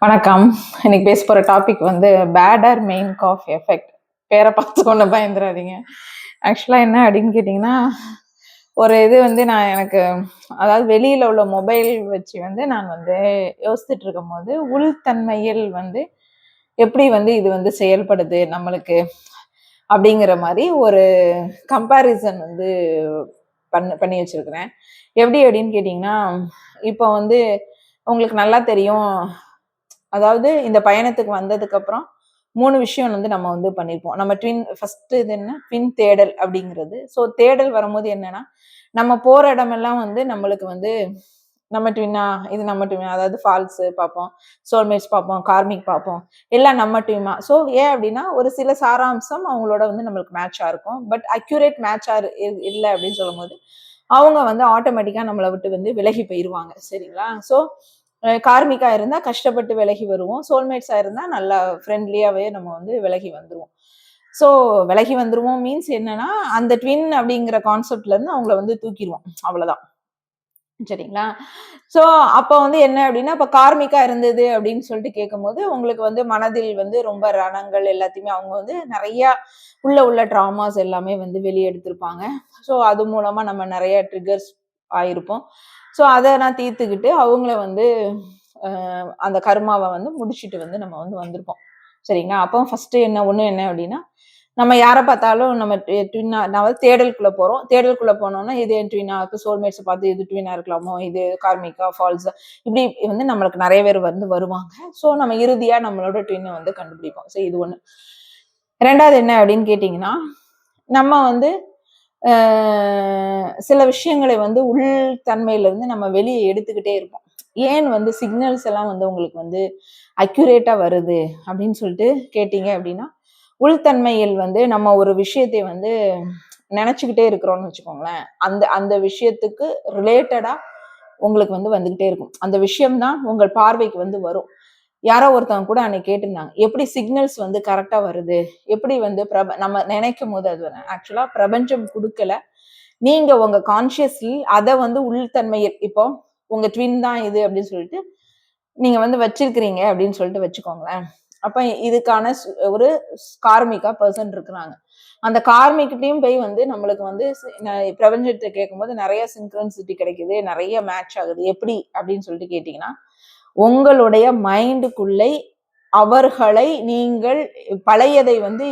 வணக்கம். இன்னைக்கு பேச போற டாபிக் வந்து பேடர் மெயின் காஃப் எஃபெக்ட். பேரை பார்த்து ஒண்ணு பயந்துராதீங்க. ஆக்சுவலா என்ன அப்படின்னு கேட்டிங்கன்னா, ஒரு இது வந்து அதாவது வெளியில உள்ள மொபைல் வச்சு வந்து நான் வந்து யோசிச்சுட்டு இருக்கும்போது, உள்தன்மையில் வந்து எப்படி வந்து இது வந்து செயல்படுது நம்மளுக்கு அப்படிங்கிற மாரி ஒரு கம்பேரிசன் வந்து பண்ணி வச்சிருக்கிறேன். எப்படி அப்படின்னு கேட்டிங்கன்னா, இப்போ வந்து உங்களுக்கு நல்லா தெரியும். அதாவது இந்த பயணத்துக்கு வந்ததுக்கு அப்புறம் 3 விஷயம் வந்து நம்ம வந்து பண்ணியிருப்போம். நம்ம ஃபர்ஸ்ட் இது என்ன? ட்வின் தேடல் அப்படிங்கிறது. ஸோ தேடல் வரும்போது என்னன்னா, நம்ம போற இடமெல்லாம் வந்து நம்மளுக்கு வந்து நம்ம ட்வின்னா, இது நம்ம ட்வின்னா, அதாவது ஃபால்ஸ் பார்ப்போம், சோல்மேட்ஸ் பார்ப்போம், கார்மிக் பார்ப்போம். எல்லாம் நம்ம ட்வின்னா. ஸோ ஏன் அப்படின்னா, ஒரு சில சாராம்சம் அவங்களோட வந்து நம்மளுக்கு மேட்சா இருக்கும். பட் அக்யூரேட் மேட்சா இல்ல அப்படின்னு சொல்லும்போது, அவங்க வந்து ஆட்டோமேட்டிக்கா நம்மள விட்டு வந்து விலகி போயிருவாங்க. சரிங்களா? ஸோ கார்மிக்கா இருந்தா கஷ்டப்பட்டு விலகி வருவோம். சோல்மேட்ஸா இருந்தா நல்லா ஃப்ரெண்ட்லியாவே நம்ம வந்து விலகி வந்துருவோம். ஸோ விலகி வந்துருவோம் மீன்ஸ் என்னன்னா, அந்த ட்வின் அப்படிங்கிற கான்செப்ட்ல இருந்து அவங்கள வந்து தூக்கிருவோம். அவ்வளவுதான். சரிங்களா? ஸோ அப்ப வந்து என்ன அப்படின்னா, இப்ப கார்மிக்கா இருந்தது அப்படின்னு சொல்லிட்டு கேட்கும்போது, உங்களுக்கு வந்து மனதில் வந்து ரொம்ப ரணங்கள் எல்லாத்தையுமே அவங்க வந்து நெறைய உள்ள ட்ராமாஸ் எல்லாமே வந்து வெளிய எடுத்திருப்பாங்க. ஸோ அது மூலமா நம்ம நெறைய ட்ரிகர்ஸ் ஆயிருப்போம். ஸோ அத நான் தீர்த்துக்கிட்டு அவங்கள வந்து அந்த கர்மாவ வந்து முடிச்சுட்டு வந்து நம்ம வந்து வந்திருப்போம். சரிங்களா? அப்போ ஃபர்ஸ்ட் என்ன அப்படின்னா, நம்ம யார பார்த்தாலும் நம்ம ட்வின்னா நான் வந்து தேடலுக்குள்ள போறோம். தேடலுக்குள்ள போனோம்னா, இது என் ட்வின்னா, இப்ப சோல்மேட்ஸ பார்த்து இது ட்வின்னா இருக்கலாமோ, இது கார்மிக்கா, ஃபால்ஸா இப்படி வந்து நம்மளுக்கு நெறைய பேர் வந்து வருவாங்க. ஸோ நம்ம இறுதியா நம்மளோட ட்வின்ன வந்து கண்டுபிடிப்போம். ஸோ இது 1. 2வது என்ன அப்படின்னு கேட்டீங்கன்னா, நம்ம வந்து அ சில விஷயங்களை வந்து உள் தன்மையிலிருந்து நம்ம வெளிய எடுத்துக்கிட்டே இருப்போம். ஏன் வந்து சிக்னல்ஸ் எல்லாம் வந்து உங்களுக்கு வந்து அக்யூரேட்டா வருது அப்படின்னு சொல்லிட்டு கேட்டீங்க அப்படின்னா, உள்தன்மையில் வந்து நம்ம ஒரு விஷயத்தை வந்து நினைச்சுக்கிட்டே இருக்கிறோம்னு வச்சுக்கோங்களேன். அந்த அந்த விஷயத்துக்கு ரிலேட்டடா உங்களுக்கு வந்து வந்துகிட்டே இருக்கும். அந்த விஷயம் தான் உங்கள் பார்வைக்கு வந்து வரும். யாரோ ஒருத்தவங்க கூட அன்னைக்கு கேட்டிருந்தாங்க. எப்படி சிக்னல்ஸ் வந்து கரெக்ட்டா வருது? எப்படி வந்து நம்ம நினைக்கும்போது அது ஆக்சுவலா பிரபஞ்சம் குடுக்கல. நீங்க உங்க கான்ஷியஸ்லி அத வந்து உள்தன்மையில் இப்போ உங்க ட்வின் தான் இது அப்படின்னு சொல்லிட்டு நீங்க வந்து வச்சிருக்கிறீங்க அப்படின்னு சொல்லிட்டு வச்சுக்கோங்களேன். அப்ப இதுக்கான ஒரு கார்மிக்கா பெர்சன் இருக்கிறாங்க. அந்த கார்மிக்கிட்டயும் போய் வந்து நம்மளுக்கு வந்து பிரபஞ்சத்த கேட்கும்போது நெறைய சின்க்ரோனிசிட்டி கிடைக்குது. நெறைய மேட்ச் ஆகுது. எப்படி அப்படின்னு சொல்லிட்டு கேட்டீங்கன்னா, உங்களுடைய மைண்டுக்குள்ளே அவர்களை நீங்கள் பழையதை வந்து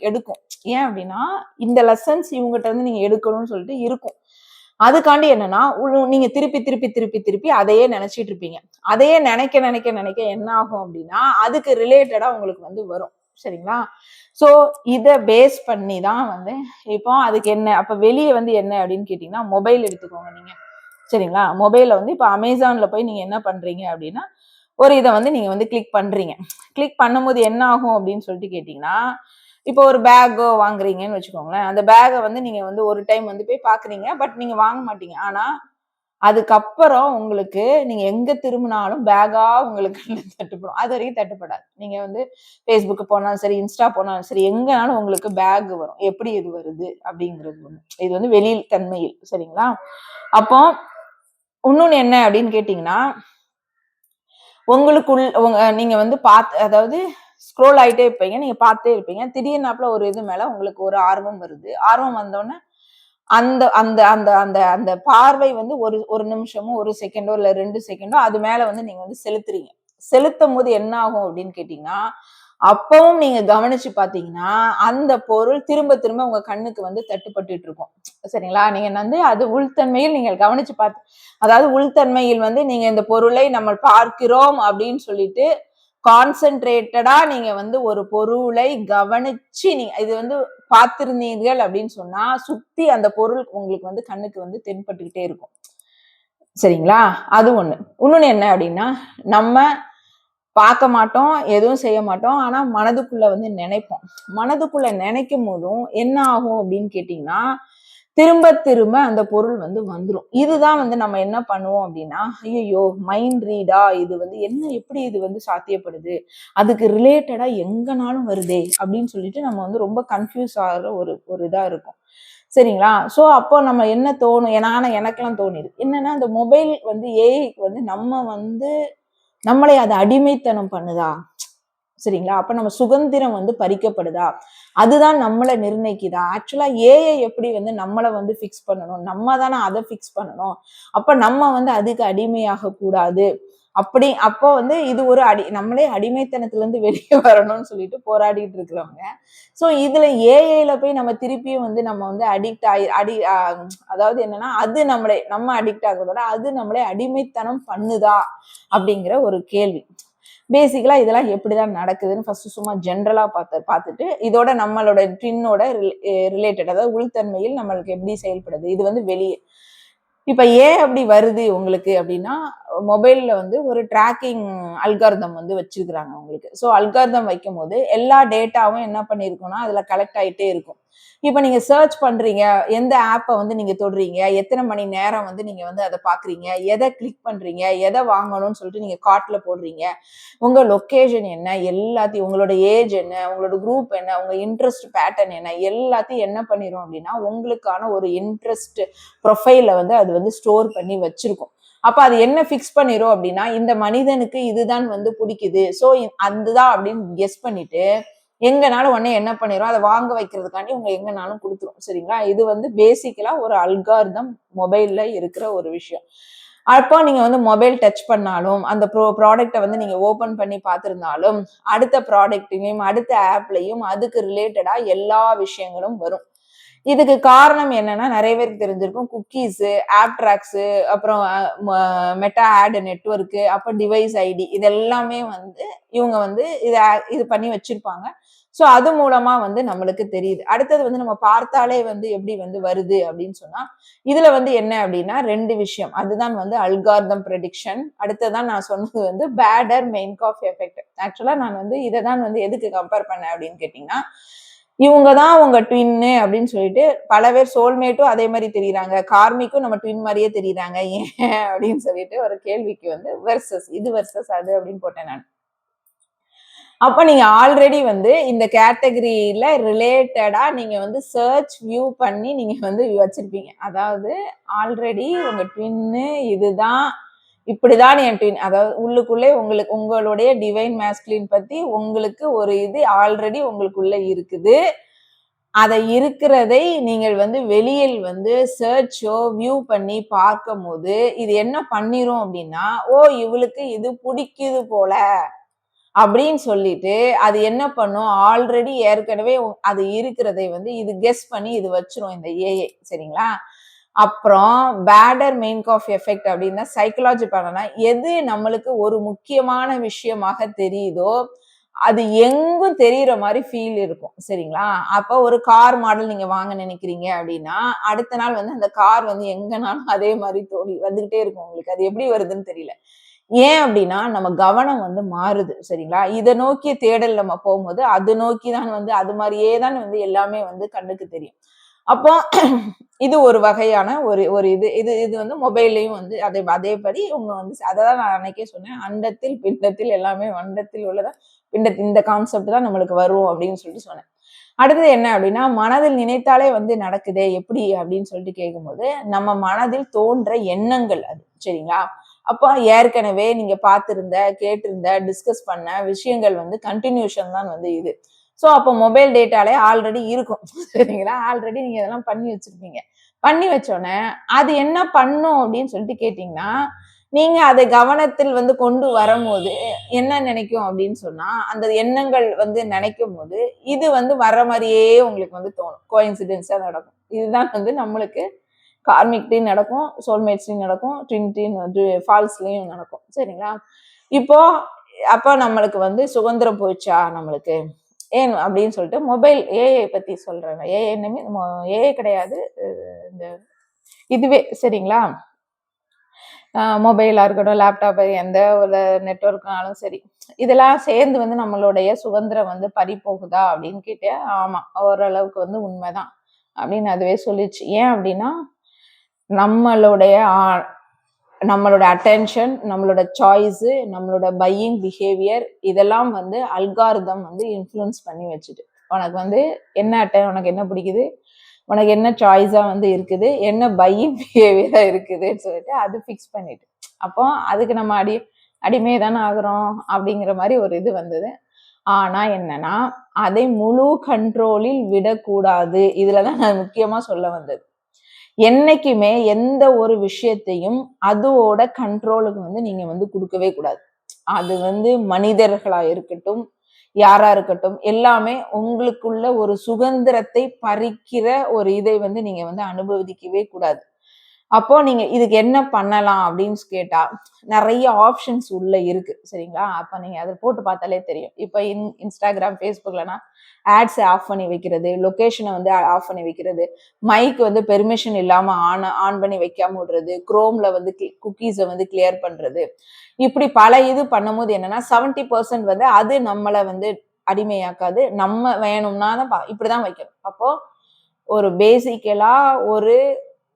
எடுக்கும். ஏன் அப்படின்னா, இந்த லெசன்ஸ் இவங்ககிட்ட இருந்து நீங்க எடுக்கணும்னு சொல்லிட்டு இருக்கும். அதுக்காண்டி என்னன்னா, நீங்க திருப்பி அதையே நினைச்சிட்டு இருப்பீங்க. அதையே நினைக்க என்ன ஆகும் அப்படின்னா, அதுக்கு ரிலேட்டடா உங்களுக்கு வந்து வரும். சரிங்களா? சோ இத பேஸ் பண்ணி தான் வந்து இப்போ அதுக்கு என்ன அப்ப வெளிய வந்து என்ன அப்படின்னு கேட்டீங்கன்னா, மொபைல் எடுத்துக்கோங்க நீங்க. சரிங்களா? மொபைல்ல வந்து இப்ப Amazonல போய் நீங்க என்ன பண்றீங்க அப்படின்னா, ஒரு இத வந்து நீங்க வந்து கிளிக் பண்றீங்க. கிளிக் பண்ணும்போது என்ன ஆகும் அப்படின்னு சொல்லிட்டு கேட்டீங்கன்னா, இப்போ ஒரு பேக்கோ வாங்குறீங்கன்னு வச்சுக்கோங்களேன். அந்த பேக்க வந்து நீங்க வந்து ஒரு டைம் வந்து போய் பார்க்குறீங்க. பட் நீங்க வாங்க மாட்டீங்க. ஆனா, அதுக்கப்புறம் உங்களுக்கு நீங்க எங்க திரும்பினாலும் பேக்கா உங்களுக்கு தட்டுப்படும். அதுவரைக்கும் தட்டுப்படாது. நீங்க வந்து Facebook போனாலும் சரி, Insta போனாலும் சரி, எங்கனாலும் உங்களுக்கு பேக் வரும். எப்படி இது வருது அப்படிங்கிறது ஒண்ணு. இது வந்து வெளியில் தன்மையில். சரிங்களா? அப்போ இன்னொன்னு என்ன அப்படின்னு கேட்டீங்கன்னா, நீங்க வந்து அதாவது ஸ்க்ரோல் ஆயிட்டே இருப்பீங்க. நீங்க பார்த்துட்டே இருப்பீங்க. திடீர்னாப்புல ஒரு இது மேல உங்களுக்கு ஒரு ஆர்வம் வருது. ஆர்வம் வந்தோனே அந்த அந்த அந்த அந்த அந்த பார்வை வந்து ஒரு ஒரு நிமிஷமோ, 1 செகண்டோ, இல்ல 2 செகண்டோ அது மேல வந்து நீங்க வந்து செலுத்துறீங்க. செலுத்தும்போது என்ன ஆகும் அப்படின்னு கேட்டீங்கன்னா, அப்பவும் நீங்க கவனிச்சு பார்த்தீங்கன்னா, அந்த பொருள் திரும்ப திரும்ப உங்க கண்ணுக்கு வந்து தட்டுப்பட்டுட்டு இருக்கும். சரிங்களா? நீங்க வந்து அது உள்தன்மையில் நீங்க கவனிச்சு அதாவது உள்தன்மையில் வந்து நீங்க இந்த பொருளை நம்ம பார்க்கிறோம் அப்படின்னு சொல்லிட்டு கான்சென்ட்ரேட்டடா நீங்க வந்து ஒரு பொருளை கவனிச்சு இது வந்து பார்த்திருந்தீர்கள் அப்படின்னு சொன்னா சுத்தி அந்த பொருள் உங்களுக்கு வந்து கண்ணுக்கு வந்து தென்பட்டுக்கிட்டே இருக்கும். சரிங்களா? அது ஒண்ணு. இன்னொன்னு என்ன அப்படின்னா, நம்ம பார்க்க மாட்டோம், எதுவும் செய்ய மாட்டோம். ஆனா மனதுக்குள்ள வந்து நினைப்போம். மனதுக்குள்ள நினைக்கும் போதும் என்ன ஆகும் அப்படின்னு கேட்டீங்கன்னா, திரும்ப திரும்ப அந்த பொருள் வந்து வந்துரும். இதுதான் வந்து நம்ம என்ன பண்ணுவோம் அப்படின்னா, ஐயையோ! மைண்ட் ரீடா இது வந்து எப்படி இது வந்து சாத்தியப்படுது? அதுக்கு ரிலேட்டடா எங்கனாலும் வருதே! அப்படின்னு சொல்லிட்டு நம்ம வந்து ரொம்ப கன்ஃப்யூஸ் ஆகுற ஒரு ஒரு இதா இருக்கும். சரிங்களா? ஸோ அப்போ நம்ம என்ன தோணும்? ஆனா எனக்கெல்லாம் தோணிது. என்னன்னா, அந்த மொபைல் வந்து ஏஐக்கு வந்து நம்ம வந்து நம்மளை அது அடிமைத்தனம் பண்ணுதா? சரிங்களா? அப்ப நம்ம சுதந்திரம் வந்து பறிக்கப்படுதா? அதுதான் நம்மள நிர்ணயிக்குதா? ஆக்சுவலா ஏஐ எப்படி வந்து நம்மள வந்து ஃபிக்ஸ் பண்ணணும்? நம்ம தானே அத ஃபிக்ஸ் பண்ணணும். அப்ப நம்ம வந்து அதுக்கு அடிமையாக கூடாது. அப்போ வந்து இது ஒரு நம்மளே அடிமைத்தனத்துல இருந்து வெளியே வரணும்னு சொல்லிட்டு போராடிட்டு இருக்கிறவங்க. சோ இதுல ஏஐல போய் நம்ம திருப்பியும் வந்து நம்ம வந்து அடிக்ட் ஆகி அதாவது என்னன்னா, அது நம்ம அடிக்ட் ஆகுறதோட அது நம்மளை அடிமைத்தனம் பண்ணுதா? அப்படிங்கிற ஒரு கேள்வி. பேசிக்கலா இதெல்லாம் எப்படிதான் நடக்குதுன்னு ஃபர்ஸ்ட் சும்மா ஜென்ரலா பார்த்துட்டு இதோட நம்மளோட ட்வின்னோட ரிலேட்டட், அதாவது உள்தன்மையில் நம்மளுக்கு எப்படி செயல்படுது இது வந்து வெளியே. இப்ப ஏன் அப்படி வருது உங்களுக்கு அப்படின்னா, மொபைல்ல வந்து ஒரு ட்ராக்கிங் அல்காரிதம் வந்து வச்சிருக்கிறாங்க உங்களுக்கு. ஸோ அல்காரிதம் வைக்கும் போது எல்லா டேட்டாவும் என்ன பண்ணிருக்கும்னா அதுல கலெக்ட் ஆயிட்டே இருக்கும். இப்ப நீங்க சர்ச் பண்றீங்க, எந்த ஆப்பை வந்து நீங்க தொடுறீங்க, எத்தனை மணி நேரம் வந்து நீங்க வந்து அதை பாக்குறீங்க, எதை கிளிக் பண்றீங்க, எதை வாங்கணும்னு சொல்லிட்டு நீங்க கார்ட்ல போடுறீங்க, உங்க லொகேஷன் என்ன, எல்லாத்தையும் உங்களோட ஏஜ் என்ன, உங்களோட குரூப் என்ன, உங்க இன்ட்ரெஸ்ட் பேட்டர்ன் என்ன, எல்லாத்தையும் என்ன பண்ணிரும் அப்படின்னா உங்களுக்கான ஒரு இன்ட்ரெஸ்ட் ப்ரொஃபைல வந்து அது வந்து ஸ்டோர் பண்ணி வச்சிருக்கும். அப்ப அது என்ன ஃபிக்ஸ் பண்ணிரும் அப்படின்னா, இந்த மனிதனுக்கு இதுதான் வந்து பிடிக்குது, சோ அதுதான் அப்படின்னு கெஸ் பண்ணிட்டு எங்கனாலும் உடனே என்ன பண்ணிரும், அதை வாங்க வைக்கிறதுக்காண்டி உங்க எங்கனாலும் கொடுத்துரும். சரிங்களா? இது வந்து பேசிக்கலா ஒரு அல்காரிதம் மொபைல்ல இருக்கிற ஒரு விஷயம். அப்போ நீங்க வந்து மொபைல் டச் பண்ணாலும் அந்த ப்ராடக்ட்டை வந்து நீங்க ஓபன் பண்ணி பார்த்திருந்தாலும் அடுத்த ப்ராடக்ட்லயும் அடுத்த ஆப்லயும் அதுக்கு ரிலேட்டடா எல்லா விஷயங்களும் வரும். இதுக்கு காரணம் என்னன்னா நிறைய பேருக்கு தெரிஞ்சிருக்கும், குக்கீஸ், ஆப் ட்ராக்ஸ், அப்புறம் மெட்டா ஆட் நெட்வொர்க், அப்புறம் டிவைஸ் ஐடி, இது எல்லாமே வந்து இவங்க வந்து இது பண்ணி வச்சிருப்பாங்க. ஸோ அது மூலமா வந்து நம்மளுக்கு தெரியுது. அடுத்தது வந்து நம்ம பார்த்தாலே வந்து எப்படி வந்து வருது அப்படின்னு சொன்னா, இதுல வந்து என்ன அப்படின்னா 2 விஷயம். அதுதான் வந்து அல்காரிதம் ப்ரெடிக்ஷன். அடுத்ததான் நான் சொன்னது வந்து பேடர் மெயின்காஃப் எஃபெக்ட். ஆக்சுவலா நான் வந்து இதை தான் வந்து எதுக்கு கம்பேர் பண்ணேன் அப்படின்னு கேட்டீங்கன்னா, இவங்க தான் உங்க ட்வின்னு அப்படின்னு சொல்லிட்டு பல பேர் சோல்மேட்டும் அதே மாதிரி தெரியுறாங்க, கார்மிக்கும் நம்ம ட்வின் மாதிரியே தெரியுறாங்க, ஏன் அப்படின்னு சொல்லிட்டு ஒரு கேள்விக்கு வந்து வெர்சஸ் இது வெர்சஸ் அது அப்படின்னு போட்டேன் நான். அப்ப நீங்க ஆல்ரெடி வந்து இந்த கேட்டகரியில ரிலேட்டடா நீங்க வந்து சர்ச் வியூ பண்ணி நீங்க வந்து வச்சிருப்பீங்க. அதாவது ஆல்ரெடி உங்க ட்வின்னு இதுதான், இப்படிதான் என் ட்வின், அதாவது உள்ளுக்குள்ளே உங்களுடைய டிவைன் மேஸ்குலின் பத்தி உங்களுக்கு ஒரு இது ஆல்ரெடி உங்களுக்குள்ள இருக்குது. அதை இருக்கிறதை நீங்கள் வந்து வெளியில் வந்து சர்ச்சோ வியூ பண்ணி பார்க்கும் போது இது என்ன பண்ணிரும் அப்படின்னா, ஓ இவளுக்கு இது பிடிக்குது போல அப்படின்னு சொல்லிட்டு அது என்ன பண்ணும், ஆல்ரெடி ஏற்கனவே அது இருக்கிறதை வந்து இது கெஸ் பண்ணி இது வச்சிரும் இந்த ஏஐ. சரிங்களா? அப்புறம் பேடர் மெயின்காஃப் எஃபெக்ட் அப்படின்னா சைக்கலாஜி பண்ணனா, எது நம்மளுக்கு ஒரு முக்கியமான விஷயமாக தெரியுதோ அது எங்கும் தெரியுற மாதிரி ஃபீல் இருக்கும். சரிங்களா? அப்போ ஒரு கார் மாடல் நீங்க வாங்க நினைக்கிறீங்க அப்படின்னா அடுத்த நாள் வந்து அந்த கார் வந்து எங்கனாலும் அதே மாதிரி தோணி வந்துகிட்டே இருக்கும் உங்களுக்கு. அது எப்படி வருதுன்னு தெரியல. ஏன் அப்படின்னா நம்ம கவனம் வந்து மாறுது. சரிங்களா? இதை நோக்கிய தேடல் நம்ம போகும்போது அது நோக்கி தான் வந்து அது மாதிரியே தான் வந்து எல்லாமே வந்து கண்ணுக்கு தெரியும். அப்போ இது ஒரு வகையான ஒரு ஒரு இது இது இது வந்து மொபைல்லையும் வந்து அதேபடி இவங்க வந்து அதான் நான் அன்னைக்கே சொன்னேன், அண்டத்தில் பிண்டத்தில் எல்லாமே வண்டத்தில் உள்ளதா பிண்டத்தில், இந்த கான்செப்ட் தான் நம்மளுக்கு வரும் அப்படின்னு சொல்லிட்டு சொன்னேன். அடுத்தது என்ன அப்படின்னா, மனதில் நினைத்தாலே வந்து நடக்குதே எப்படி அப்படின்னு சொல்லிட்டு கேட்கும்போது, நம்ம மனதில் தோன்ற எண்ணங்கள் அது. சரிங்களா? அப்போ ஏற்கனவே நீங்க பார்த்திருந்த, கேட்டிருந்த, டிஸ்கஸ் பண்ண விஷயங்கள் வந்து கண்டினியூஷன் தான் வந்து இது. ஸோ அப்போ மொபைல் டேட்டாலே ஆல்ரெடி இருக்கும். சரிங்களா? ஆல்ரெடி நீங்க இதெல்லாம் பண்ணி வச்சிருப்பீங்க. பண்ணி வச்சோன்னே அது என்ன பண்ணும் அப்படின்னு சொல்லிட்டு கேட்டீங்கன்னா, நீங்க அதை கவனத்தில் வந்து கொண்டு வரும்போது என்ன நினைக்கும் அப்படின்னு சொன்னா, அந்த எண்ணங்கள் வந்து நினைக்கும் போது இது வந்து வர்ற மாதிரியே உங்களுக்கு வந்து தோணும். கோஇன்சிடென்ஸா நடக்கும். இதுதான் வந்து நம்மளுக்கு கார்மிக்லயும் நடக்கும், சோல்மேட்ஸ்லயும் நடக்கும், ட்வின் ஃபால்ஸ்லயும் நடக்கும். சரிங்களா? இப்போ அப்போ நம்மளுக்கு வந்து சுதந்திரம் போயிடுச்சா நம்மளுக்கு? ஏன் அப்படின்னு சொல்லிட்டு மொபைல் ஏஐ பத்தி சொல்றேன். ஏஐ கிடையாது, இந்த இதுவே. சரிங்களா? மொபைலா இருக்கட்டும், லேப்டாப், எந்த ஒரு நெட்வொர்க்னாலும் சரி, இதெல்லாம் சேர்ந்து வந்து நம்மளுடைய சுதந்திரம் வந்து பறி போகுதா அப்படின்னு கேட்டா, ஆமா ஓரளவுக்கு வந்து உண்மைதான் அப்படின்னு அதுவே சொல்லிச்சு. ஏன் அப்படின்னா நம்மளுடைய நம்மளோட அட்டென்ஷன், நம்மளோட சாய்ஸ், நம்மளோட பையிங் பிஹேவியர் இதெல்லாம் வந்து அல்காரிதம் வந்து இன்ஃப்ளூயன்ஸ் பண்ணி வச்சுட்டு, உனக்கு வந்து உனக்கு என்ன பிடிக்குது, உனக்கு என்ன சாய்ஸா வந்து இருக்குது, என்ன பையிங் பிஹேவியரா இருக்குதுன்னு சொல்லிட்டு அது ஃபிக்ஸ் பண்ணிட்டு, அப்போ அதுக்கு நம்ம அடிமை தானே ஆகுறோம் அப்படிங்கிற மாதிரி ஒரு இது வந்தது. ஆனா என்னன்னா, அதை முழு கண்ட்ரோலில் விடக்கூடாது. இதுலதான் நான் முக்கியமா சொல்ல வந்தது. என்னைக்குமே எந்த ஒரு விஷயத்தையும் அதோட கண்ட்ரோலுக்கு வந்து நீங்க வந்து கொடுக்கவே கூடாது. அது வந்து மனிதர்களா இருக்கட்டும், யாரா இருக்கட்டும், எல்லாமே உங்களுக்குள்ள ஒரு சுதந்திரத்தை பறிக்கிற ஒரு இதை வந்து நீங்க வந்து அனுபவிக்கவே கூடாது. அப்போ நீங்க இதுக்கு என்ன பண்ணலாம் அப்படின்னு கேட்டா, நிறைய ஆப்ஷன்ஸ் உள்ள இருக்கு. சரிங்களா? அப்ப நீங்க அதை போட்டு பார்த்தாலே தெரியும். இப்ப இன்ஸ்டாகிராம், ஃபேஸ்புக்லனா ஆட்ஸ் ஆஃப் பண்ணி வைக்கிறது, லொகேஷனை வந்து ஆஃப் பண்ணி வைக்கிறது, மைக் வந்து பெர்மிஷன் இல்லாம ஆன் பண்ணி வைக்காம விடுறது, குரோம்ல வந்து குக்கீஸை வந்து கிளியர் பண்றது, இப்படி பல இது பண்ணும்போது என்னன்னா 70% வந்து அது நம்மளை வந்து அடிமையாக்காது. நம்ம வேணும்னா தான் இப்படிதான் வைக்கணும். அப்போ ஒரு பேசிக்கலா ஒரு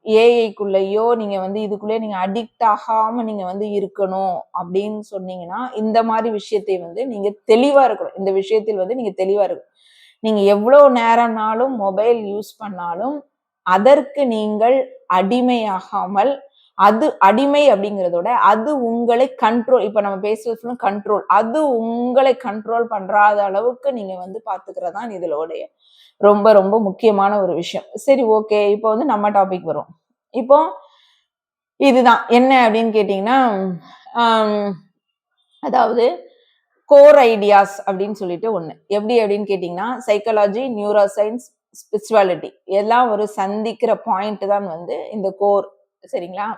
ஏஐக்குள்ளேயோ நீங்க வந்து இதுக்குள்ளேயே நீங்க அடிக்ட் ஆகாம நீங்க வந்து இருக்கணும் அப்படின்னு சொன்னீங்கன்னா, இந்த மாதிரி விஷயத்தை வந்து நீங்க தெளிவா இருக்கணும். இந்த விஷயத்தில் வந்து நீங்க தெளிவா இருக்கணும். நீங்க எவ்வளவு நேரம்னாலும் மொபைல் யூஸ் பண்ணாலும் அதற்கு நீங்கள் அடிமையாகாமல், அது அடிமை அப்படிங்கிறதோட அது உங்களை கண்ட்ரோல், இப்ப நம்ம பேசுறது கண்ட்ரோல், அது உங்களை கண்ட்ரோல் பண்றாத அளவுக்கு நீங்க வந்து பாத்துக்கிறதான் இதோடைய ரொம்ப ரொம்ப முக்கியமான ஒரு விஷயம். சரி, ஓகே. இப்போ வந்து நம்ம டாபிக் வரும். இப்போ இதுதான் என்ன அப்படின்னு கேட்டீங்கன்னா, அதாவது கோர் ஐடியாஸ் அப்படின்னு சொல்லிட்டு ஒண்ணு. எப்படி அப்படின்னு கேட்டீங்கன்னா, சைக்காலஜி, நியூரோ சயின்ஸ், ஸ்பிரிச்சுவாலிட்டி எல்லாம் ஒரு சந்திக்கிற பாயிண்ட் தான் வந்து இந்த கோர். சரிங்களா?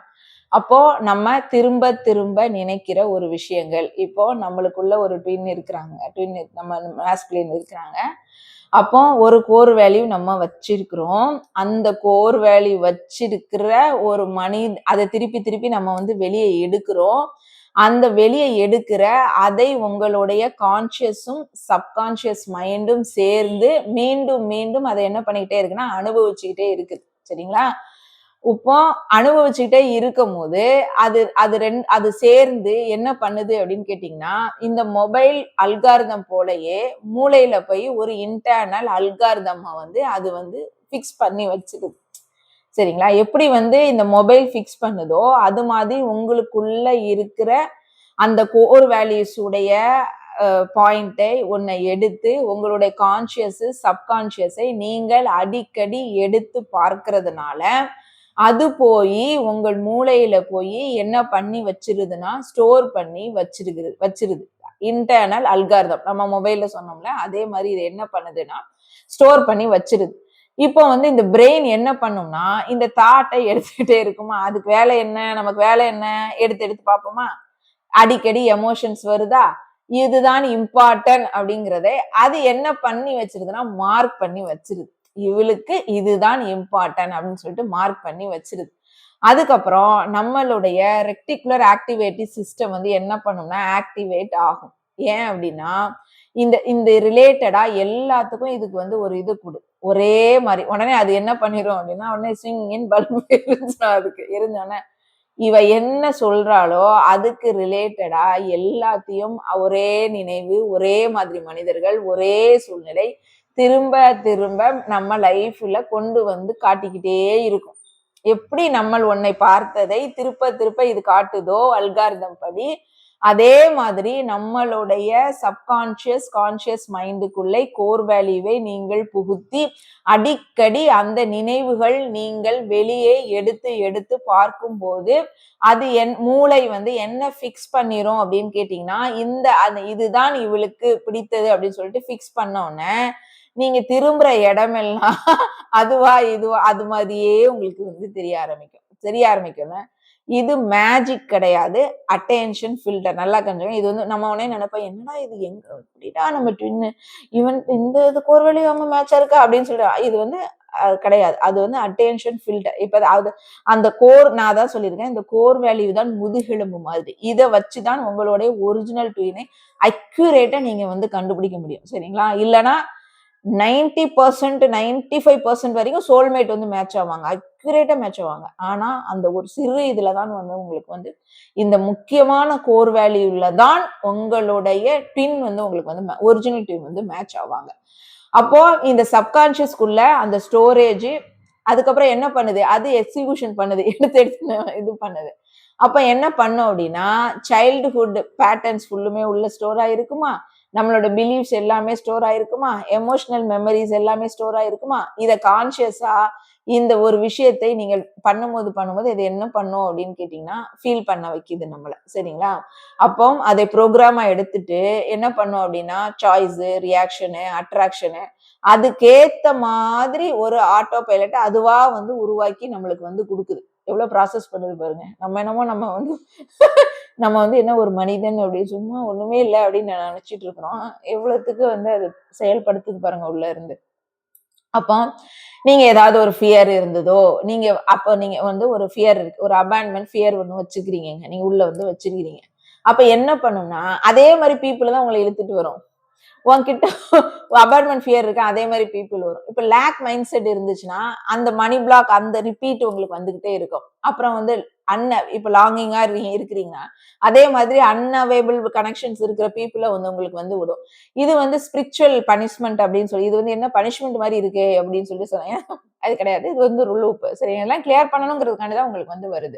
அப்போ நம்ம திரும்ப திரும்ப நினைக்கிற ஒரு விஷயங்கள். இப்போ நம்மளுக்குள்ள ஒரு ட்வின் இருக்கிறாங்க, நம்ம மாஸ்குலின் இருக்கிறாங்க. அப்போ ஒரு கோர் வேல்யூ நம்ம வச்சிருக்கிறோம். அந்த கோர் வேல்யூ வச்சிருக்கிற ஒரு அதை திருப்பி திருப்பி நம்ம வந்து வெளியே எடுக்கிறோம். அந்த வெளியே எடுக்கிற அதை உங்களுடைய கான்சியஸும் சப்கான்சியஸ் மைண்டும் சேர்ந்து மீண்டும் மீண்டும் அதை என்ன பண்ணிக்கிட்டே இருக்குன்னா அனுபவிச்சுக்கிட்டே இருக்குது. சரிங்களா? இப்போ அனுபவிச்சுக்கிட்டே இருக்கும் போது அது சேர்ந்து என்ன பண்ணுது அப்படின்னு கேட்டீங்கன்னா, இந்த மொபைல் அல்காரிதம் போலயே மூளையில போய் ஒரு இன்டர்னல் அல்காரிதம் வந்து அது வந்து பிக்ஸ் பண்ணி வச்சிருது. சரிங்களா? எப்படி வந்து இந்த மொபைல் பிக்ஸ் பண்ணுதோ அது மாதிரி உங்களுக்குள்ள இருக்கிற அந்த கோர் வேல்யூஸ் உடைய பாயிண்டை ஒன்னை எடுத்து உங்களுடைய கான்சியஸ் சப்கான்சியஸை நீங்கள் அடிக்கடி எடுத்து பார்க்கறதுனால அது போய் உங்கள் மூளையில போய் என்ன பண்ணி வச்சிருதுன்னா ஸ்டோர் பண்ணி வச்சிருது இன்டர்னல் அல்காரிதம். நம்ம மொபைல்ல சொன்னோம்ல அதே மாதிரி இது என்ன பண்ணுதுன்னா ஸ்டோர் பண்ணி வச்சிருது. இப்போ வந்து இந்த பிரெயின் என்ன பண்ணும்னா இந்த தாட்டை எடுத்துக்கிட்டே இருக்குமா, அதுக்கு வேலை என்ன, நமக்கு வேலை என்ன, எடுத்து எடுத்து பார்ப்போமா, அடிக்கடி எமோஷன்ஸ் வருதா, இதுதான் இம்பார்ட்டன்ட் அப்படிங்கிறத அது என்ன பண்ணி வச்சிருதுன்னா மார்க் பண்ணி வச்சிருது. இவளுக்கு இதுதான் இம்பார்ட்டன்ட் அப்படின்னு சொல்லிட்டு மார்க் பண்ணி வச்சிருது. அதுக்கப்புறம் நம்மளுடைய ரெக்டிகுலர் ஆக்டிவேட்டி சிஸ்டம் வந்து என்ன பண்ணும்னா ஆக்டிவேட் ஆகும். ஏன் அப்படின்னா இந்த இந்த ரிலேட்டடா எல்லாத்துக்கும் இதுக்கு வந்து ஒரு இது கொடு, ஒரே மாதிரி உடனே அது என்ன பண்ணிடும் அப்படின்னா உடனே ஸ்விங்கின் பல்பு அதுக்கு இருந்தோடனே இவ என்ன சொல்றாளோ அதுக்கு ரிலேட்டடா எல்லாத்தையும் ஒரே நினைவு, ஒரே மாதிரி மனிதர்கள், ஒரே சூழ்நிலை திரும்ப திரும்ப நம்ம லைஃப்ல கொண்டு வந்து காட்டிக்கிட்டே இருக்கும். எப்படி நம்ம உன்னை பார்த்ததை திருப்ப திருப்ப இது காட்டுதோ அல்காரிதம் படி, அதே மாதிரி நம்மளுடைய சப்கான்சியஸ் கான்சியஸ் மைண்டுக்குள்ளே கோர் வேல்யூவை நீங்கள் புகுத்தி அடிக்கடி அந்த நினைவுகள் நீங்கள் வெளியே எடுத்து எடுத்து பார்க்கும் போது அது மூளை வந்து என்ன பிக்ஸ் பண்ணிரும் அப்படின்னு கேட்டீங்கன்னா இதுதான் இவளுக்கு பிடித்தது அப்படின்னு சொல்லிட்டு பிக்ஸ் பண்ணோன்னே நீங்க திரும்புற இடமெல்லாம் அதுவா இதுவா அது மாதிரியே உங்களுக்கு வந்து தெரிய ஆரம்பிக்கும். இது மேஜிக் கிடையாது, அட்டென்ஷன் ஃபில்டர். நல்லா கண்டுங்க. இது வந்து நம்ம உடனே நினைப்போம், என்னடா இது எங்க இப்படிடா நம்ம ட்வின்னு இவன் இந்த இதுக்கு ஒரு வழி அவங்க மேட்சா இருக்கா அப்படின்னு சொல்லிட்டு இது வந்து கிடையாது. அது வந்து அட்டென்ஷன் ஃபில்டர். இப்ப அது அந்த கோர் நான் தான் சொல்லியிருக்கேன், இந்த கோர் வேல்யூ தான் முதுகெலும்பு மாதிரி. இதை வச்சுதான் உங்களுடைய ஒரிஜினல் ட்வினை அக்யூரேட்டா நீங்க வந்து கண்டுபிடிக்க முடியும். சரிங்களா? இல்லைன்னா 90% 95% வரைக்கும் சோல்மேட் வந்து மேட்ச் ஆவாங்க, அக்யூரேட்டா மேட்ச் ஆவாங்க. ஆனா அந்த ஒரு சிறு இதுலதான் வந்து உங்களுக்கு வந்து இந்த முக்கியமான கோர் வேல்யூல தான் உங்களுடைய ட்வின் வந்து உங்களுக்கு வந்து ஒரிஜினல் ட்வின் வந்து மேட்ச் ஆவாங்க. அப்போ இந்த சப்கான்சியஸ்குள்ள அந்த ஸ்டோரேஜ் அதுக்கப்புறம் என்ன பண்ணுது, அது எக்ஸிகியூஷன் பண்ணுது, எடுத்து எடுத்து இது பண்ணுது. அப்ப என்ன பண்ணும் அப்படின்னா சைல்டுஹுட் பேட்டர்ன்ஸ் ஃபுல்லுமே உள்ள ஸ்டோர் ஆயிருக்குமா, நம்மளோட பிலீஃப்ஸ் எல்லாமே ஸ்டோர் ஆயிருக்குமா, எமோஷனல் மெமரிஸ் எல்லாமே ஸ்டோர் ஆயிருக்குமா. இதை கான்சியஸா இந்த ஒரு விஷயத்தை நீங்க பண்ணும்போது இது என்ன பண்ணும் அப்படின்னு கேட்டீங்கன்னா ஃபீல் பண்ண வைக்குது நம்மள. சரிங்களா? அப்போ அதை ப்ரோக்ராமா எடுத்துட்டு என்ன பண்ணும் அப்படின்னா சாய்ஸ், ரியாக்ஷனு, அட்ராக்ஷனு அதுக்கேத்த மாதிரி ஒரு ஆட்டோ பைலட் அதுவா வந்து உருவாக்கி நம்மளுக்கு வந்து கொடுக்குது. எவ்வளவு ப்ராசஸ் பண்ணுது பாருங்க. நம்ம என்னமோ நம்ம வந்து என்ன ஒரு மனிதன் அப்படி சும்மா ஒண்ணுமே இல்லை அப்படின்னு நினைச்சிட்டு இருக்கிறோம். எவ்வளவுத்துக்கு வந்து அது செயல்படுத்துது பாருங்க உள்ள இருந்து. அப்போ நீங்க ஏதாவது ஒரு ஃபியர் இருந்ததோ, அப்போ நீங்க வந்து ஒரு ஃபியர் இருக்கு, ஒரு அபாண்ட்மெண்ட் ஃபியர் ஒண்ணு வச்சுக்கிறீங்க, நீங்க உள்ள வந்து வச்சிருக்கிறீங்க. அப்ப என்ன பண்ணும்னா அதே மாதிரி பீப்புள் தான் உங்களை இழுத்துட்டு வரும். உன்கிட்ட அபார்ட்மெண்ட் ஃபியர் இருக்கு, அதே மாதிரி பீப்புள் வரும். இப்ப லேக் மைண்ட் செட் இருந்துச்சுன்னா அந்த மணி பிளாக் அந்த ரிப்பீட் உங்களுக்கு வந்துகிட்டே இருக்கும். அப்புறம் வந்து இப்ப லாங்கிங்கா இருக்கிறீங்கன்னா அதே மாதிரி அன்அவைலபிள் கனெக்ஷன்ஸ் இருக்கிற பீப்புளை வந்து உங்களுக்கு வந்து விடும். இது வந்து ஸ்பிரிச்சுவல் பனிஷ்மெண்ட் அப்படின்னு சொல்லி, இது வந்து என்ன பனிஷ்மெண்ட் மாதிரி இருக்கு அப்படின்னு சொல்லி சொன்னேன். அது கிடையாது, இது வந்து ஒரு லூப். சரி, எல்லாம் கிளியர் பண்ணணுங்கிறதுக்காண்டி தான் உங்களுக்கு வந்து வருது.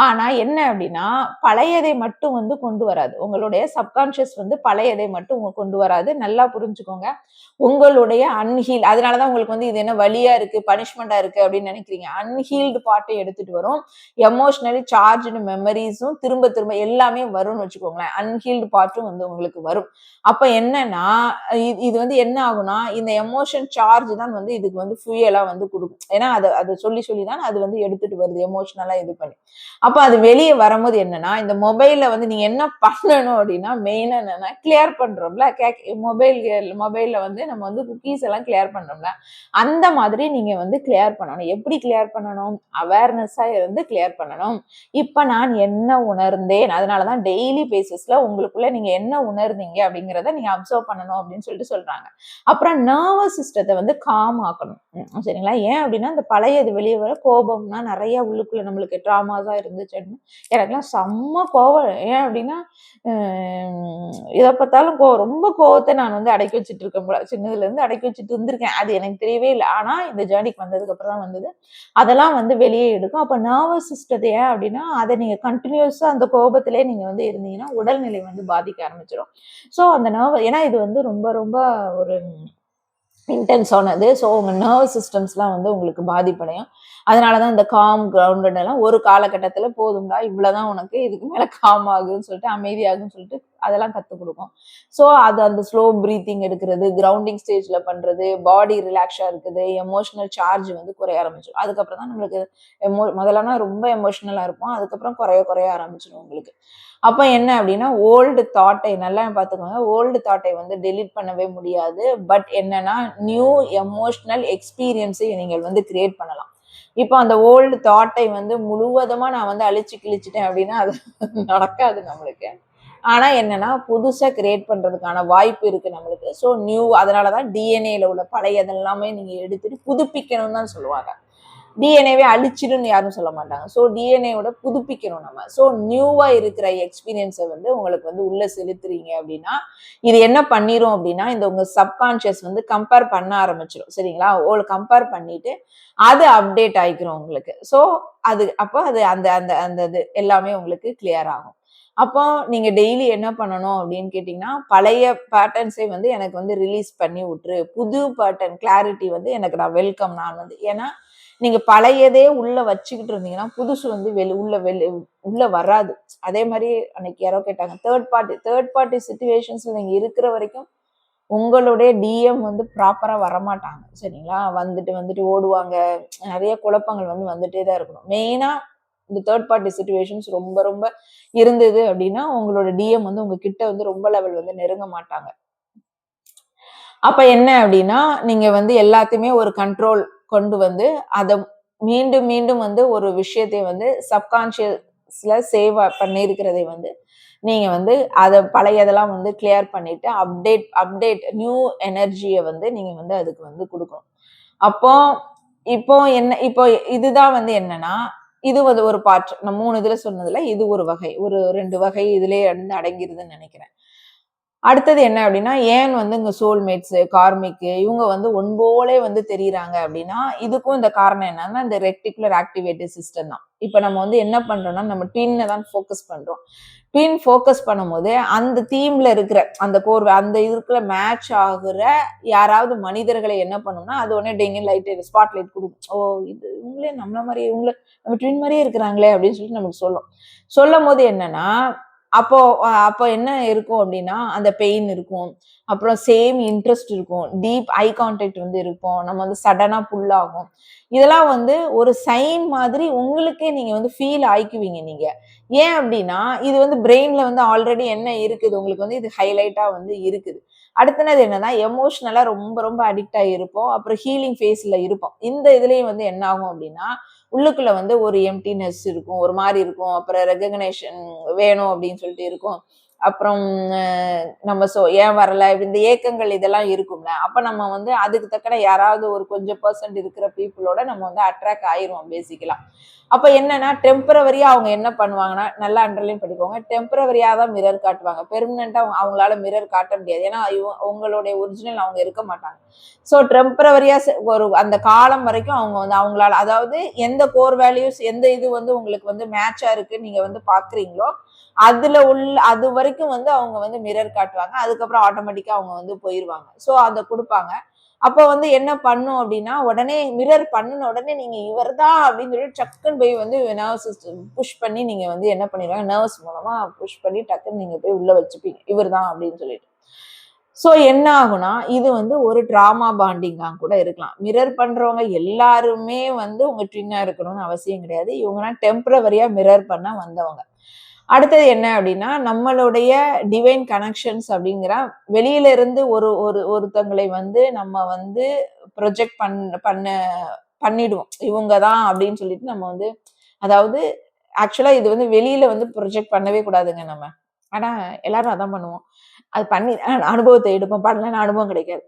ஆனா என்ன அப்படின்னா பழையதை மட்டும் வந்து கொண்டு வராது. உங்களுடைய சப்கான்சியஸ் வந்து பழையதை மட்டும் கொண்டு வராது. நல்லா புரிஞ்சுக்கோங்க. உங்களுடைய அன்ஹீல், அதனாலதான் உங்களுக்கு வந்து இது என்ன வலியா இருக்கு, பனிஷ்மெண்டா இருக்கு அப்படின்னு நினைக்கிறீங்க. அன்ஹீல்டு பார்ட்டை எடுத்துட்டு வரும். எமோஷனலி சார்ஜ்டு மெமரிஸும் திரும்ப திரும்ப எல்லாமே வரும்னு வச்சுக்கோங்களேன். அன்ஹீல்டு பார்ட்டும் வந்து உங்களுக்கு வரும். அப்ப என்னன்னா இது வந்து என்ன ஆகும்னா இந்த எமோஷன் சார்ஜ் தான் வந்து இதுக்கு வந்து ஃபியூயலா வந்து கொடுக்கும். ஏன்னா அது சொல்லி சொல்லிதான் அது வந்து எடுத்துட்டு வருது எமோஷனலா இது பண்ணி. அப்ப அது வெளியே வரும்போது என்னன்னா இந்த மொபைல்ல வந்து நீங்க என்ன பண்ணணும் அப்படின்னா மெயினா என்னன்னா கிளியர் பண்றோம்ல, மொபைல்ல வந்து நம்ம வந்து குக்கீஸ் எல்லாம் கிளியர் பண்றோம்ல, அந்த மாதிரி நீங்க வந்து கிளியர் பண்ணணும். எப்படி கிளியர் பண்ணணும்? அவேர்னஸா இருந்து கிளியர் பண்ணணும். இப்ப நான் என்ன உணர்ந்தேன், அதனாலதான் டெய்லி பேசிஸ்ல உங்களுக்குள்ள நீங்க என்ன உணர்ந்தீங்க அப்படிங்கிறத நீங்க அப்சர்வ் பண்ணணும் அப்படின்னு சொல்லிட்டு சொல்றாங்க. அப்புறம் நர்வஸ் சிஸ்டத்தை வந்து காம் ஆக்கணும். சரிங்களா? ஏன் அப்படின்னா இந்த பழையது வெளியே வர கோபம்னா நிறைய உள்ளுக்குள்ள நம்மளுக்கு ட்ராமாஸா இருந்துச்சு அப்படின்னா எனக்குலாம் செம்ம கோவம். ஏன் அப்படின்னா இதை பார்த்தாலும் ரொம்ப கோவத்தை நான் வந்து அடக்கி வச்சுட்டு இருக்கேன் போல. சின்னதுல இருந்து அடக்கி வச்சுட்டு இருந்திருக்கேன், அது எனக்கு தெரியவே இல்லை. ஆனா இந்த ஜேர்னிக்கு வந்ததுக்கு அப்புறம் தான் வந்தது. அதெல்லாம் வந்து வெளியே எடுக்கும். அப்ப நர்வஸ் சிஸ்டத்தை ஏன் அப்படின்னா அதை நீங்க கண்டினியூஸா அந்த கோபத்திலே நீங்க வந்து இருந்தீங்கன்னா உடல்நிலை வந்து பாதிக்க ஆரம்பிச்சிடும். ஸோ அந்த ஏன்னா இது வந்து ரொம்ப ரொம்ப ஒரு இன்டென்ஸ் ஆனது. ஸோ உங்க நர்வ் சிஸ்டம்ஸ்லாம் வந்து உங்களுக்கு பாதிப்படையும். அதனாலதான் இந்த காம் கிரவுண்டட் எல்லாம் ஒரு காலகட்டத்துல போதும்டா, இவ்வளவுதான் உனக்கு, இதுக்கு மேல காம் ஆகுன்னு சொல்லிட்டு அமைதியாகுன்னு சொல்லிட்டு அதெல்லாம் கத்துக் கொடுக்கும். ஸோ அது அந்த ஸ்லோ பிரீத்திங் எடுக்கிறது, கிரவுண்டிங் ஸ்டேஜ்ல பண்றது, பாடி ரிலாக்ஸா இருக்குது, எமோஷனல் சார்ஜ் வந்து குறைய ஆரம்பிச்சிடும். அதுக்கப்புறம் தான் நம்மளுக்கு முதல்லனா ரொம்ப எமோஷனலா இருப்போம், அதுக்கப்புறம் குறைய ஆரம்பிச்சிடும் உங்களுக்கு. அப்ப என்ன அப்படின்னா ஓல்டு தாட்டை நல்லா பார்த்துக்கோங்க. ஓல்டு தாட்டை வந்து டெலீட் பண்ணவே முடியாது. பட் என்னன்னா நியூ எமோஷனல் எக்ஸ்பீரியன்ஸை நீங்கள் வந்து கிரியேட் பண்ணலாம். இப்போ அந்த ஓல்டு தாட்டை வந்து முழுவதுமா நான் வந்து அழிச்சு கிழிச்சிட்டேன் அப்படின்னா அது நடக்காது நம்மளுக்கு. ஆனா என்னன்னா புதுசா கிரியேட் பண்றதுக்கான வாய்ப்பு இருக்கு நம்மளுக்கு. ஸோ நியூ, அதனாலதான் டிஎன்ஏல உள்ள பழையதெல்லாமே நீங்க எடுத்துட்டு புதுப்பிக்கணும்னு தான் சொல்லுவாங்க. டிஎன்ஏவே அழிச்சிடுன்னு யாரும் சொல்ல மாட்டாங்க. ஸோ டிஎன்ஏவோட புதுப்பிக்கணும் நம்ம. ஸோ நியூவா இருக்கிற எக்ஸ்பீரியன்ஸை வந்து உங்களுக்கு வந்து உள்ள செலுத்துறீங்க அப்படின்னா இது என்ன பண்ணிரும் அப்படின்னா இந்த உங்க சப்கான்சியஸ் வந்து கம்பேர் பண்ண ஆரம்பிச்சிடும். சரிங்களா? கம்பேர் பண்ணிட்டு அது அப்டேட் ஆயிக்கிறோம் உங்களுக்கு. ஸோ அப்போ அது அந்த அந்த அந்த இது எல்லாமே உங்களுக்கு கிளியர் ஆகும். அப்போ நீங்க டெய்லி என்ன பண்ணணும் அப்படின்னு கேட்டீங்கன்னா பழைய பேட்டர்ன்ஸை வந்து எனக்கு வந்து ரிலீஸ் பண்ணி விட்டுரு, புது பேட்டர்ன் கிளாரிட்டி வந்து எனக்கு நான் வெல்கம். நான் வந்து ஏன்னா நீங்க பழையதே உள்ள வச்சுக்கிட்டு இருந்தீங்கன்னா புதுசு வந்து உள்ள வராது. அதே மாதிரி அன்னைக்கு யாரோ கேட்டாங்க, தேர்ட் பார்ட்டி சிச்சுவேஷன்ஸ்ல நீங்க இருக்கிற வரைக்கும் உங்களுடைய டிஎம் வந்து ப்ராப்பரா வரமாட்டாங்க. சரிங்களா? வந்துட்டு ஓடுவாங்க. நிறைய குழப்பங்கள் வந்து வந்துட்டே தான் இருக்கணும். மெயினா இந்த தேர்ட் பார்ட்டி சிச்சுவேஷன்ஸ் ரொம்ப ரொம்ப இருந்தது அப்படின்னா உங்களோட டிஎம் வந்து உங்க கிட்ட வந்து ரொம்ப லெவல் வந்து நெருங்க மாட்டாங்க. அப்ப என்ன அப்படின்னா நீங்க வந்து எல்லாத்தையுமே ஒரு கண்ட்ரோல் கொண்டு வந்து அதை மீண்டும் மீண்டும் வந்து ஒரு விஷயத்தை வந்து சப்கான்சியஸ்ல சேவ் பண்ணியிருக்கிறதை வந்து நீங்க வந்து அதை பழையதெல்லாம் வந்து கிளியர் பண்ணிட்டு அப்டேட் நியூ எனர்ஜியை வந்து நீங்க வந்து அதுக்கு வந்து கொடுக்கணும். அப்போ இப்போ இதுதான் வந்து என்னன்னா இது வந்து ஒரு பார்ட். நான் 3 இதுல சொன்னதுல இது ஒரு வகை, ஒரு 2 வகை இதுலயே வந்து அடங்கிருதுன்னு நினைக்கிறேன். அடுத்தது என்ன அப்படின்னா, ஏன் வந்து இங்க சோல்மேட்ஸ், கார்மிக் இவங்க வந்து ஒன்போலே வந்து தெரியுறாங்க அப்படின்னா, இதுக்கும் இந்த காரணம் என்னன்னா, இந்த ரெட்டிகுலர் ஆக்டிவேட்டரி சிஸ்டம் தான். இப்ப நம்ம வந்து என்ன பண்றோம்னா, நம்ம ட்வின்ன தான் ஃபோக்கஸ் பண்றோம். ட்வின் ஃபோக்கஸ் பண்ணும்போது, அந்த தீம்ல இருக்கிற அந்த கோர்வை அந்த இதுக்குள்ள மேட்ச் ஆகுற யாராவது மனிதர்களை என்ன பண்ணும்னா, அது உடனே டிங்கின்னு லைட் ஸ்பாட் லைட் குடுக்கும். ஓ! இது இவங்களே நம்மள மாரியே நம்ம ட்வின் மாரியே இருக்கிறாங்களே அப்படின்னு சொல்லிட்டு நமக்கு சொல்லும். சொல்லும்போது என்னன்னா, அப்போ அப்போ என்ன இருக்கும் அப்படின்னா, அந்த பெயின் இருக்கும். அப்புறம் சேம் இன்ட்ரெஸ்ட் இருக்கும். டீப் ஐ கான்டாக்ட் வந்து இருக்கும். நம்ம வந்து சடனா புல் ஆகும். இதெல்லாம் வந்து ஒரு சைன் மாதிரி உங்களுக்கே நீங்க வந்து ஃபீல் ஆயிக்குவீங்க நீங்க. ஏன் அப்படின்னா, இது வந்து பிரெயின்ல வந்து ஆல்ரெடி என்ன இருக்குது, உங்களுக்கு வந்து இது ஹைலைட்டா வந்து இருக்குது. அடுத்தது என்னன்னா, எமோஷனலா ரொம்ப ரொம்ப அடிக்ட் ஆகியிருப்போம். அப்புறம் ஹீலிங் ஃபேஸ்ல இருப்போம். இந்த இதுலயும் வந்து என்ன ஆகும் அப்படின்னா, உள்ளுக்குள்ள வந்து ஒரு எம்ப்டினஸ் இருக்கும். ஒரு மாரி இருக்கும். அப்புறம் ரெகக்னேஷன் வேணும் அப்படின்னு சொல்லிட்டு இருக்கும். அப்புறம் நம்ம ஏன் வரல? இந்த ஏக்கங்கள் இதெல்லாம் இருக்கும்ல. அப்ப நம்ம வந்து அதுக்கு தக்கன யாராவது ஒரு கொஞ்சம் பெர்சன்ட் இருக்கிற பீப்பிளோட நம்ம வந்து அட்ராக்ட் ஆயிருவோம் பேசிக்கலா. அப்ப என்னன்னா, டெம்பரவரியா அவங்க என்ன பண்ணுவாங்கன்னா, நல்லா அண்டர்லைன் பண்ணிக்கோங்க. டெம்பரவரியா தான் மிரர் காட்டுவாங்க. பெர்மனன்ட்டா அவங்களால மிரர் காட்ட முடியாது. ஏன்னா, உங்களுடைய ஒரிஜினல் அவங்க இருக்க மாட்டாங்க. ஸோ டெம்பரவரியா ஒரு அந்த காலம் வரைக்கும் அவங்க வந்து அவங்களால அதாவது எந்த கோர் வேல்யூஸ் எந்த இது வந்து உங்களுக்கு வந்து மேட்சா இருக்கு நீங்க வந்து பாக்குறீங்களோ, அது வரைக்கும் வந்து அவங்க வந்து மிரர் காட்டுவாங்க. அதுக்கப்புறம் ஆட்டோமேட்டிக்கா அவங்க வந்து போயிருவாங்க. ஸோ அத குடுப்பாங்க. அப்ப வந்து என்ன பண்ணும் அப்படின்னா, உடனே மிரர் பண்ணுன உடனே நீங்க இவர்தான் அப்படின்னு சொல்லி டக்குன்னு போய் வந்து நர்வஸ் சிஸ்டம் புஷ் பண்ணி நீங்க வந்து என்ன பண்ணிடுவாங்க, நர்வ்ஸ் மூலமா புஷ் பண்ணி டக்குன்னு நீங்க போய் உள்ள வச்சுப்பீங்க. இவர்தான் அப்படின்னு சொல்லிட்டு. ஸோ என்ன ஆகும்னா, இது வந்து ஒரு ட்ராமா பாண்டிங்கா கூட இருக்கலாம். மிரர் பண்றவங்க எல்லாருமே வந்து உங்க ட்வின்னா இருக்கணும்னு அவசியம் கிடையாது. இவங்கலாம் டெம்பரவரியா மிரர் பண்ண வந்தவங்க. அடுத்தது என்ன அப்படின்னா, நம்மளுடைய டிவைன் கனெக்ஷன்ஸ் அப்படிங்கிற வெளியில இருந்து ஒரு ஒரு ஒருத்தங்களை வந்து நம்ம வந்து ப்ரொஜெக்ட் பண்ண பண்ணிடுவோம். இவங்க தான் அப்படின்னு சொல்லிட்டு நம்ம வந்து அதாவது ஆக்சுவலா இது வந்து வெளியில வந்து ப்ரொஜெக்ட் பண்ணவே கூடாதுங்க நம்ம. ஆனா எல்லாரும் அதான் பண்ணுவோம். அது பண்ணி அனுபவத்த எடுப்போம். பண்ணலன்னா அனுபவம் கிடைக்காது.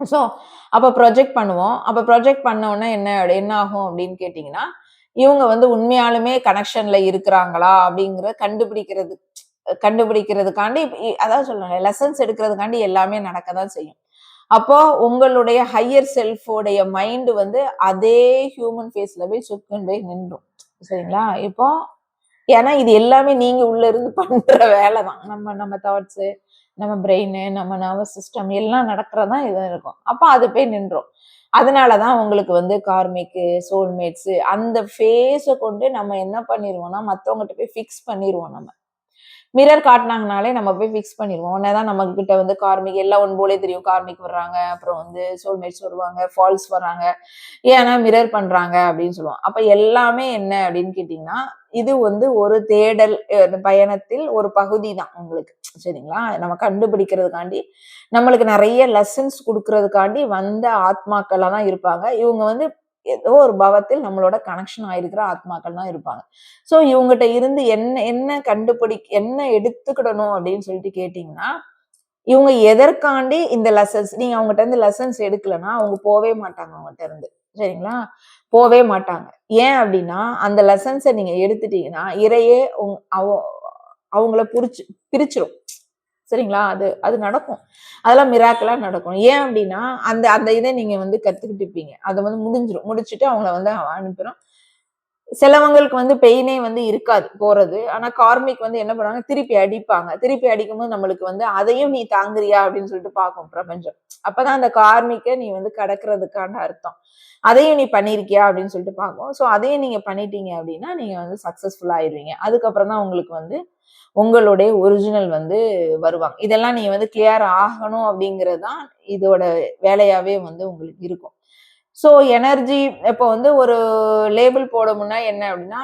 ஸோ, அப்ப ப்ரொஜெக்ட் பண்ணுவோம். அப்ப ப்ரொஜெக்ட் பண்ண உடனே என்ன ஆகும் அப்படின்னு கேட்டீங்கன்னா, இவங்க வந்து உண்மையாலுமே கனெக்ஷன்ல இருக்கிறாங்களா அப்படிங்கிறத கண்டுபிடிக்கிறதுக்காண்டி அதான் சொல்றேன் லெசன்ஸ் எடுக்கிறதுக்காண்டி எல்லாமே நடக்க தான் செய்யும். அப்போ உங்களுடைய ஹையர் செல்ஃபோடைய மைண்ட் வந்து அதே ஹியூமன் ஃபேஸ்ல போய் சுக்குன்னு போய் நின்றும். சரிங்களா? இப்போ ஏன்னா இது எல்லாமே நீங்க உள்ள இருந்து பண்ற வேலை தான். நம்ம நம்ம தாட்ஸு, நம்ம பிரெயின், நம்ம நர்வஸ் சிஸ்டம் எல்லாம் நடக்கிறதா இது இருக்கும். அப்ப அது போய் நின்றும். அதனாலதான் உங்களுக்கு வந்து கார்மிக்கு, சோல்மேட்ஸ் அந்த ஃபேஸ கொண்டு நம்ம என்ன பண்ணிருவோம்னா, மத்தவங்ககிட்ட போய் ஃபிக்ஸ் பண்ணிருவோம் நம்ம. மிரர் காட்டுனாங்கனாலே நம்ம போய் ஃபிக்ஸ் பண்ணிருவோம். உடனே தான் நம்ம கிட்ட வந்து கார்மிக் எல்லாம் ஒன் போலே தெரியும். கார்மிக் வர்றாங்க, அப்புறம் வந்து சோல்மேட்ஸ் வருவாங்க, ஃபால்ஸ் வர்றாங்க. ஏன்னா மிரர் பண்றாங்க அப்படின்னு சொல்லுவோம். அப்ப எல்லாமே என்ன அப்படின்னு கேட்டீங்கன்னா, இது வந்து ஒரு தேடல் பயணத்தில் ஒரு பகுதி தான் உங்களுக்கு. சரிங்களா? நம்ம கண்டுபிடிக்கிறதுக்காண்டி, நம்மளுக்கு நெறைய லெசன்ஸ் குடுக்கறதுக்காண்டி வந்த ஆத்மாக்களா தான் இருப்பாங்க. இவங்க வந்து ஏதோ ஒரு பவத்தில் நம்மளோட கனெக்ஷன் ஆயிருக்கிற ஆத்மாக்கள் தான் இருப்பாங்க. சோ இவங்ககிட்ட இருந்து என்ன என்ன என்ன எடுத்துக்கிடணும் அப்படின்னு சொல்லிட்டு கேட்டீங்கன்னா, இவங்க எதற்காண்டி இந்த லெசன்ஸ் நீங்க அவங்ககிட்ட இருந்து லெசன்ஸ் எடுக்கலன்னா, அவங்க போவே மாட்டாங்க உங்ககிட்ட இருந்து. சரிங்களா? போவே மாட்டாங்க. ஏன் அப்படின்னா, அந்த லெசன்ஸ நீங்க எடுத்துட்டீங்கன்னா, இறையே அவங்கள பிரிச்சிரும். சரிங்களா? அது அது நடக்கும். அதெல்லாம் மிராக்கிளா நடக்கும். ஏன் அப்படின்னா, அந்த அந்த இத நீங்க வந்து கத்துக்கிட்டு இருப்பீங்க. அது வந்து முடிஞ்சிரும். முடிச்சுட்டு அவங்கள வந்து அனுப்பிரும். சிலவங்களுக்கு வந்து பெயினே வந்து இருக்காது போறது. ஆனா கார்மிக் வந்து என்ன பண்ணுவாங்க, திருப்பி அடிப்பாங்க. திருப்பி அடிக்கும்போது நம்மளுக்கு வந்து அதையும் நீ தாங்குறியா அப்படின்னு சொல்லிட்டு பார்க்கும் பிரபஞ்சம். அப்பதான் அந்த கார்மிக்க நீ வந்து கடக்கிறதுக்கான அர்த்தம். அதையும் நீ பண்ணியிருக்கியா அப்படின்னு சொல்லிட்டு பார்க்கும். ஸோ அதையும் நீங்க பண்ணிட்டீங்க அப்படின்னா, நீங்க வந்து சக்சஸ்ஃபுல் ஆயிருவீங்க. அதுக்கப்புறம் தான் உங்களுக்கு வந்து உங்களுடைய ஒரிஜினல் வந்து வருவாங்க. இதெல்லாம் நீங்க வந்து கிளியர் ஆகணும் அப்படிங்கிறது தான் இதோட வேலையாவே வந்து உங்களுக்கு இருக்கும். ஸோ எனர்ஜி இப்போ வந்து ஒரு லேபிள் போடணும்னா என்ன அப்படின்னா,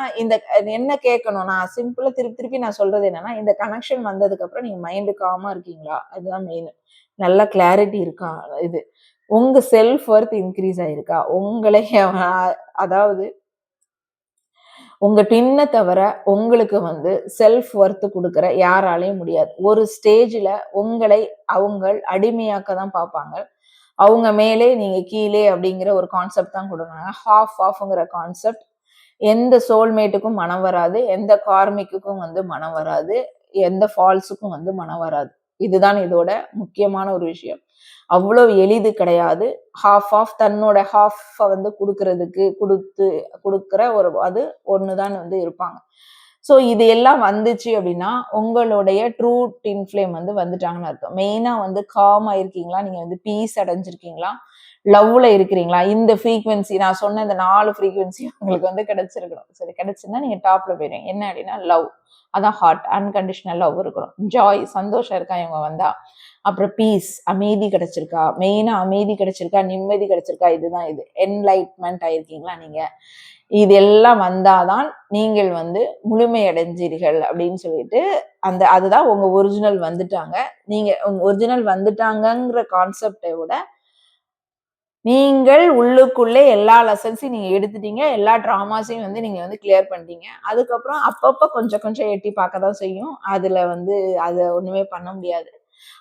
என்ன கேட்கணும் நான் சிம்பிளா திருப்பி திருப்பி நான் சொல்றது என்னன்னா, இந்த கனெக்ஷன் வந்ததுக்கு அப்புறம் நீங்க மைண்ட் காமா இருக்கீங்களா? அதுதான் மெயின். நல்ல கிளாரிட்டி இருக்கா? இது. உங்க செல்ஃப் வொர்த் இன்கிரீஸ் ஆயிருக்கா? உங்களை அதாவது உங்க ட்வின்ன தவிர உங்களுக்கு வந்து செல்ஃப் வொர்த் குடுக்குற யாராலயும் முடியாது. ஒரு ஸ்டேஜ்ல உங்களை அவங்கள் அடிமையாக்க தான் பார்ப்பாங்க. அவங்க மேலே நீங்க கீழே அப்படிங்கிற ஒரு கான்செப்ட் தான் குடுக்குறாங்க. ஆஃப்ங்கிற கான்செப்ட். எந்த சோல்மேட்டுக்கும் மனம் வராது. எந்த கார்மிக்குக்கும் வந்து மனம் வராது. எந்த ஃபால்ஸுக்கும் வந்து மனம் வராது. இதுதான் இதோட முக்கியமான ஒரு விஷயம். அவ்வளவு எளிது கிடையாது. ஆஃப் தன்னோட ஹாஃப வந்து குடுக்கிற ஒரு அது ஒண்ணுதான் வந்து இருப்பாங்க. ஸோ இது எல்லாம் வந்துச்சு அப்படின்னா, உங்களுடைய ட்ரூ ட்வின் ஃப்ளேம் வந்து வந்துட்டாங்கன்னு அர்த்தம். மெயினா வந்து காமா இருக்கீங்களா? நீங்க வந்து பீஸ் அடைஞ்சிருக்கீங்களா? லவ்ல இருக்கிறீங்களா? இந்த ஃப்ரீக்வென்சி நான் சொன்ன இந்த 4 ஃப்ரீக்வென்சி உங்களுக்கு வந்து கிடைச்சிருக்கணும். சரி கிடைச்சுன்னா நீங்க டாப்ல போயிருவீங்க. என்ன அப்படின்னா லவ். அதான் ஹார்ட். அன்கண்டிஷனல் லவ் இருக்கணும். ஜாய் சந்தோஷம் இருக்கா இவங்க வந்தா. அப்புறம் பீஸ் அமைதி கிடைச்சிருக்கா? மெயினா அமைதி கிடைச்சிருக்கா? நிம்மதி கிடைச்சிருக்கா? இதுதான் இது. என்லைட்மென்ட் ஆயிருக்கீங்களா நீங்க? இதெல்லாம் வந்தாதான் நீங்கள் வந்து முழுமை அடைஞ்சீர்கள் அப்படின்னு சொல்லிட்டு அதுதான் உங்க ஒரிஜினல் வந்துட்டாங்க. நீங்க உங்க ஒரிஜினல் வந்துட்டாங்கங்கிற கான்செப்டை விட நீங்கள் உள்ளுக்குள்ளே எல்லா லெசன்ஸையும் நீங்க எடுத்துட்டீங்க. எல்லா ட்ராமாஸையும் வந்து நீங்க வந்து கிளியர் பண்ணிட்டீங்க. அதுக்கப்புறம் அப்பப்ப கொஞ்சம் கொஞ்சம் எட்டி பார்க்க தான் செய்யும். அதுல வந்து அத ஒண்ணுமே பண்ண முடியாது.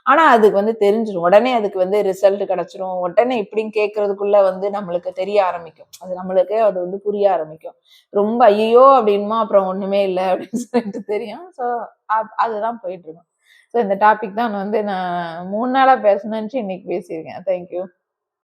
ஆனா அதுக்கு வந்து தெரிஞ்சிரும். உடனே அதுக்கு வந்து ரிசல்ட் கிடைச்சிரும். உடனே இப்படின்னு கேட்கறதுக்குள்ள வந்து நம்மளுக்கு தெரிய ஆரம்பிக்கும். அது நம்மளுக்கே அது வந்து புரிய ஆரம்பிக்கும். ரொம்ப ஐயையோ! அப்படின்னுமா அப்புறம் ஒண்ணுமே இல்ல அப்படின்னு சொல்லிட்டு தெரியும். ஸோ அதுதான் போயிட்டு இருக்கும். ஸோ இந்த டாபிக் தான் வந்து நான் 3 நாளா பேசணும்னு நெனச்சு இன்னைக்கு பேசியிருக்கேன். Thank you.